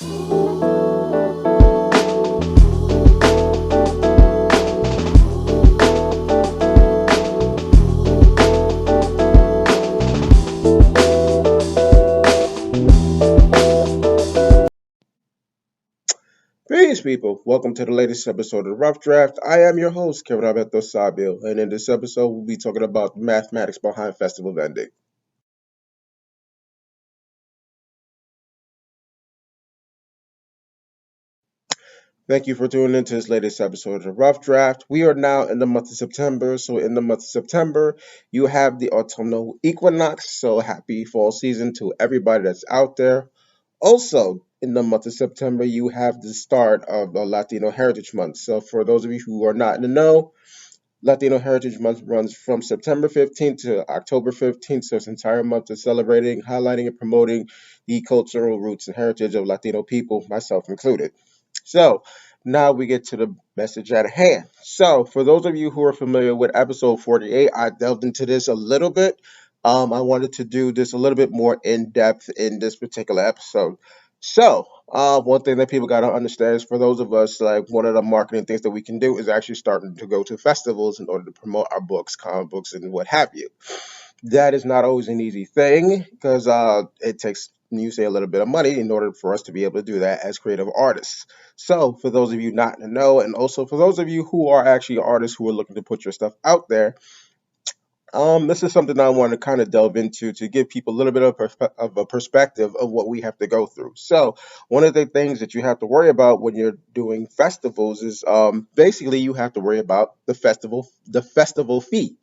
Greetings, people. Welcome to the latest episode of the Rough Draft. I am your host, Kevin Alberto Sabio, and in this episode, we'll be talking about the mathematics behind festival vending. Thank you for tuning into this latest episode of the Rough Draft. We are now in the month of September, so in the month of September, you have the autumnal equinox, so happy fall season to everybody that's out there. Also, in the month of September, you have the start of the Latino Heritage Month. So, for those of you who are not in the know, Latino Heritage Month runs from September 15th to October 15th, so it's an entire month of celebrating, highlighting, and promoting the cultural roots and heritage of Latino people, myself included. So, now we get to the message at hand. So, for those of you who are familiar with episode 48, I delved into this a little bit. I wanted to do this a little bit more in depth in this particular episode. So, one thing that people got to understand is for those of us, like one of the marketing things that we can do is actually starting to go to festivals in order to promote our books, comic books, and what have you. That is not always an easy thing because it takes, you say, a little bit of money in order for us to be able to do that as creative artists. So, for those of you not to know, and also for those of you who are actually artists who are looking to put your stuff out there, this is something I want to kind of delve into to give people a little bit of a perspective of what we have to go through. So, one of the things that you have to worry about when you're doing festivals is basically you have to worry about the festival fee.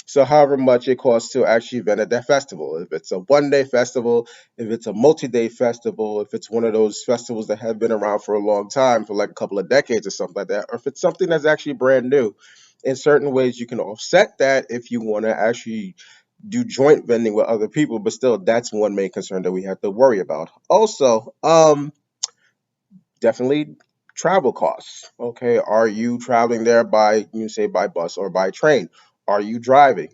So, however much it costs to actually event at that festival, if it's a 1 day festival, if it's a multi-day festival, if it's one of those festivals that have been around for a long time, for like a couple of decades or something like that, or if it's something that's actually brand new. In certain ways, you can offset that if you want to actually do joint vending with other people, but still, that's one main concern that we have to worry about. Also, definitely travel costs. Okay, are you traveling there by, you say, by bus or by train? Are you driving?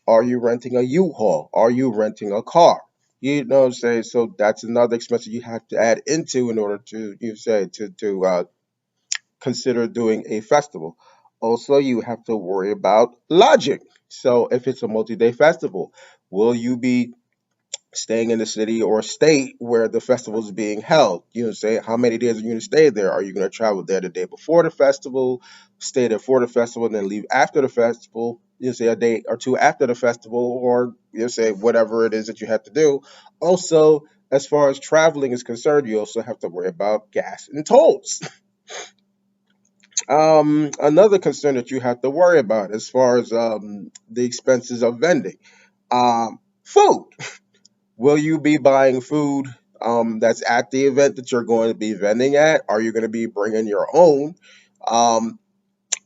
Are you renting a U-Haul? Are you renting a car? You know what I'm saying? So that's another expense that you have to add into in order to, you say, to consider doing a festival. Also, you have to worry about lodging. So if it's a multi-day festival, will you be staying in the city or state where the festival is being held? You know, say how many days are you going to stay there? Are you going to travel there the day before the festival, stay there for the festival, and then leave after the festival? You know, say a day or two after the festival, or you know, say whatever it is that you have to do. Also, as far as traveling is concerned, you also have to worry about gas and tolls. Another concern that you have to worry about as far as the expenses of vending, food. Will you be buying food that's at the event that you're going to be vending at? Are you going to be bringing your own? Um,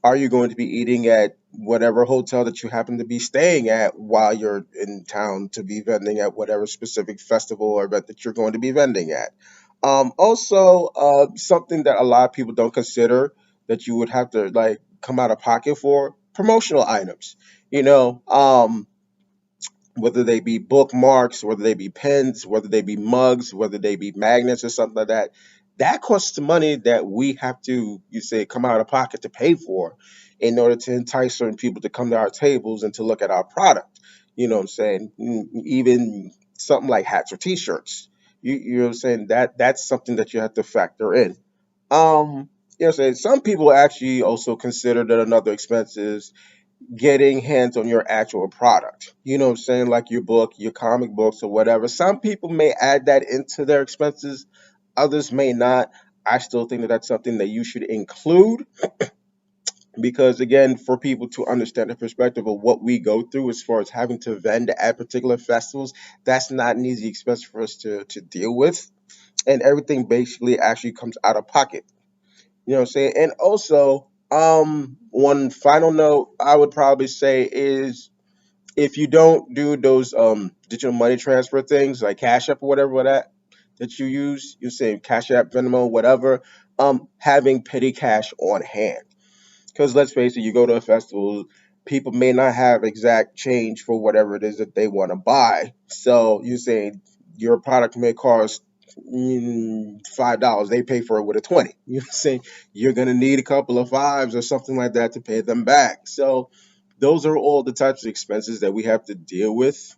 are you going to be eating at whatever hotel that you happen to be staying at while you're in town to be vending at whatever specific festival or event that you're going to be vending at? Also, something that a lot of people don't consider that you would have to like come out of pocket for promotional items. You know, whether they be bookmarks, whether they be pens, whether they be mugs, whether they be magnets or something like that. That costs money that we have to, you say, come out of pocket to pay for in order to entice certain people to come to our tables and to look at our product. You know what I'm saying? Even something like hats or t-shirts. You know what I'm saying? That's something that you have to factor in. You know what I'm saying? Some people actually also consider that another expense is getting hands on your actual product. You know what I'm saying? Like your book, your comic books, or whatever. Some people may add that into their expenses, others may not. I still think that that's something that you should include because, again, for people to understand the perspective of what we go through as far as having to vend at particular festivals, that's not an easy expense for us to deal with. And everything basically actually comes out of pocket. You know what I'm saying? And also, one final note I would probably say is if you don't do those digital money transfer things like Cash App or whatever that you use, you say Cash App, Venmo, whatever, having petty cash on hand. Because let's face it, you go to a festival, people may not have exact change for whatever it is that they want to buy. So you say your product may cost $5. They pay for it with a 20. You know what I'm saying? You're gonna need a couple of fives or something like that to pay them back. So those are all the types of expenses that we have to deal with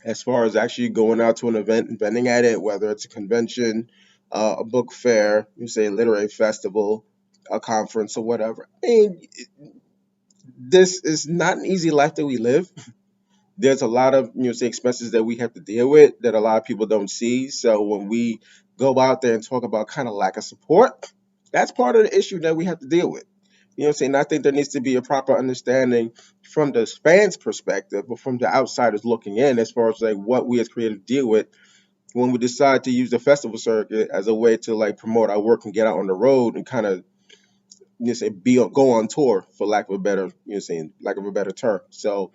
as far as actually going out to an event and vending at it, whether it's a convention, a book fair, you say a literary festival, a conference, or whatever. I mean, this is not an easy life that we live. There's a lot of say expenses that we have to deal with that a lot of people don't see. So when we go out there and talk about kind of lack of support, that's part of the issue that we have to deal with. You know what I'm saying? I think there needs to be a proper understanding from the fans' perspective, but from the outsiders looking in, as far as like what we as creators deal with when we decide to use the festival circuit as a way to like promote our work and get out on the road and kind of say go on tour, for lack of a better lack of a better term. So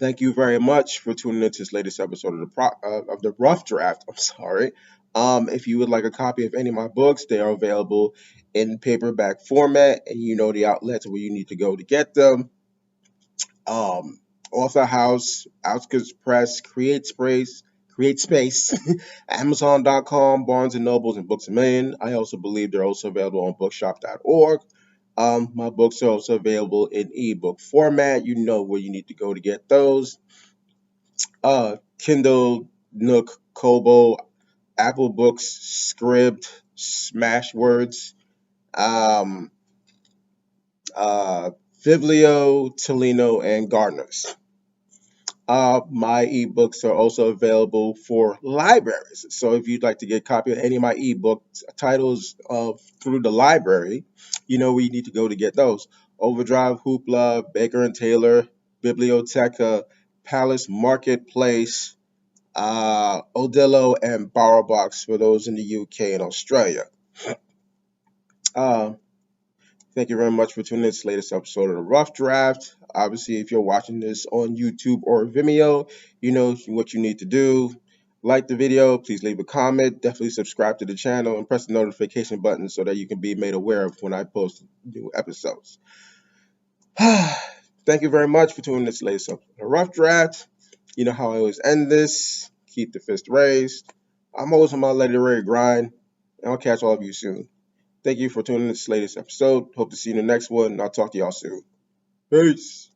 thank you very much for tuning into this latest episode of the Rough Draft. I'm sorry. If you would like a copy of any of my books, they are available in paperback format, and you know the outlets where you need to go to get them. Author House, Outskirts Press, Create Space, Amazon.com, Barnes and Nobles, and Books a Million. I also believe they're also available on bookshop.org. My books are also available in ebook format. You know where you need to go to get those. Kindle, Nook, Kobo, Apple Books, Scribd, Smashwords, um, Biblio, Tolino, and Gardner's. My ebooks are also available for libraries. So if you'd like to get a copy of any of my ebook titles through the library, you know where you need to go to get those. OverDrive, Hoopla, Baker and Taylor, Bibliotheca, Palace Marketplace, ODilo, and BorrowBox for those in the UK and Australia. Thank you very much for tuning in to this latest episode of the Rough Draft. Obviously, if you're watching this on YouTube or Vimeo, you know what you need to do. Like the video, please leave a comment, definitely subscribe to the channel, and press the notification button so that you can be made aware of when I post new episodes. Thank you very much for tuning in to this latest episode of the Rough Draft. You know how I always end this. Keep the fist raised. I'm always on my literary grind, and I'll catch all of you soon. Thank you for tuning in to this latest episode. Hope to see you in the next one, and I'll talk to y'all soon. Peace.